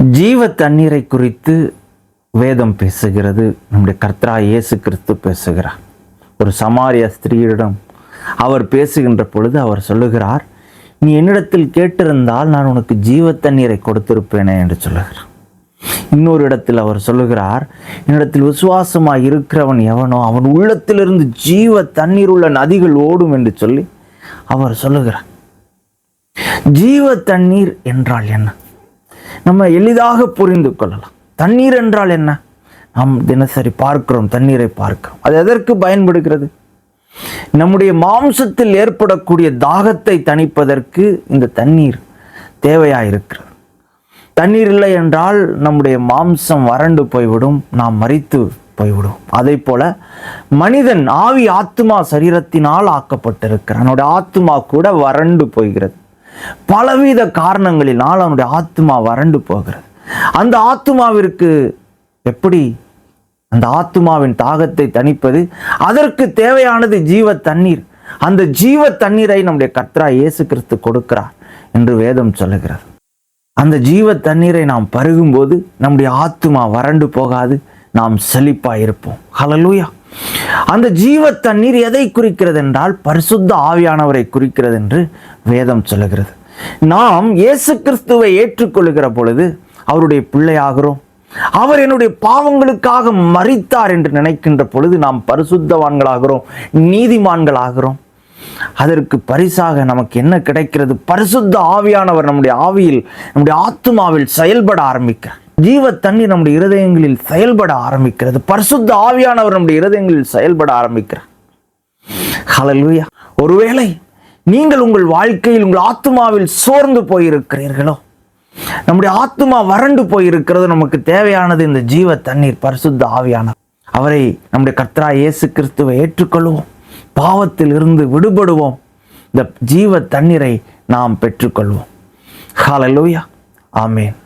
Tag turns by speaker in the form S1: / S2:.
S1: ஜீவ தண்ணீரை குறித்து வேதம் பேசுகிறது. நம்முடைய கர்த்தராகிய இயேசு கிறிஸ்து பேசுகிறார். ஒரு சமாரிய ஸ்திரீயிடம் அவர் பேசுகின்ற பொழுது அவர் சொல்லுகிறார், நீ என்னிடத்தில் கேட்டிருந்தால் நான் உனக்கு ஜீவ தண்ணீரை கொடுத்திருப்பேனே என்று சொல்லுகிறார். இன்னொரு இடத்தில் அவர் சொல்லுகிறார், என்னிடத்தில் விசுவாசமாக இருக்கிறவன் எவனோ அவன் உள்ளத்திலிருந்து ஜீவ தண்ணீர் உள்ள நதிகள் ஓடும் என்று சொல்லி அவர் சொல்லுகிறார். ஜீவ தண்ணீர் என்றால் என்ன? நம்ம எளிதாக புரிந்து கொள்ளலாம். தண்ணீர் என்றால் என்ன? நாம் தினசரி பார்க்கிறோம், தண்ணீரை பார்க்கிறோம். அது எதற்கு பயன்படுகிறது? நம்முடைய மாம்சத்தில் ஏற்படக்கூடிய தாகத்தை தணிப்பதற்கு இந்த தண்ணீர் தேவையாயிருக்கிறது. தண்ணீர் இல்லை என்றால் நம்முடைய மாம்சம் வறண்டு போய்விடும், நாம் மரித்து போய்விடும். அதே போல மனிதன் ஆவி ஆத்துமா சரீரத்தினால் ஆக்கப்பட்டிருக்கிறான். அவனுடைய ஆத்துமா கூட வறண்டு போகிறது. பலவித காரணங்களினால் அவனுடைய ஆத்துமா வறண்டு போகிறது. அந்த ஆத்துமாவிற்கு எப்படி அந்த ஆத்துமாவின் தாகத்தை தணிப்பது? அதற்கு தேவையானது ஜீவ தண்ணீர். அந்த ஜீவ தண்ணீரை நம்முடைய கர்த்தராகிய இயேசு கிறிஸ்து கொடுக்கிறார் என்று வேதம் சொல்லுகிறது. அந்த ஜீவ தண்ணீரை நாம் பருகும்போது நம்முடைய ஆத்துமா வறண்டு போகாது, நாம் செழிப்பாய் இருப்போம். ஹல்லேலூயா. அந்த ஜீவ தண்ணீர் எதை குறிக்கிறது என்றால் பரிசுத்த ஆவியானவரை குறிக்கிறது என்று வேதம் சொல்லுகிறது. நாம் இயேசு கிறிஸ்துவை ஏற்றுக்கொள்கிற பொழுது அவருடைய பிள்ளையாகிறோம். அவர் என்னுடைய பாவங்களுக்காக மரித்தார் என்று நினைக்கின்ற பொழுது நாம் பரிசுத்தவான்களாகிறோம், நீதிமான்களாகிறோம். அதற்கு பரிசாக நமக்கு என்ன கிடைக்கிறது? பரிசுத்த ஆவியானவர் நம்முடைய ஆவியில், நம்முடைய ஆத்துமாவில் செயல்பட ஆரம்பிக்கிறார். ஜீவ தண்ணீர் நம்முடைய இருதயங்களில் செயல்பட ஆரம்பிக்கிறது. பரிசுத்த ஆவியானவர் நம்முடைய இருதயங்களில் செயல்பட ஆரம்பிக்கிறார். ஹல்லேலூயா. ஒருவேளை நீங்கள் உங்கள் வாழ்க்கையில் உங்கள் ஆத்துமாவில் சோர்ந்து போயிருக்கிறீர்களோ, நம்முடைய ஆத்துமா வறண்டு போயிருக்கிறது, நமக்கு தேவையானது இந்த ஜீவ தண்ணீர், பரிசுத்த ஆவியானவர். அவரை நம்முடைய கர்த்தராகிய இயேசு கிறிஸ்துவை ஏற்றுக்கொள்வோம், பாவத்தில் இருந்து விடுபடுவோம், இந்த ஜீவ தண்ணீரை நாம் பெற்றுக்கொள்வோம். ஹல்லேலூயா. ஆமென்.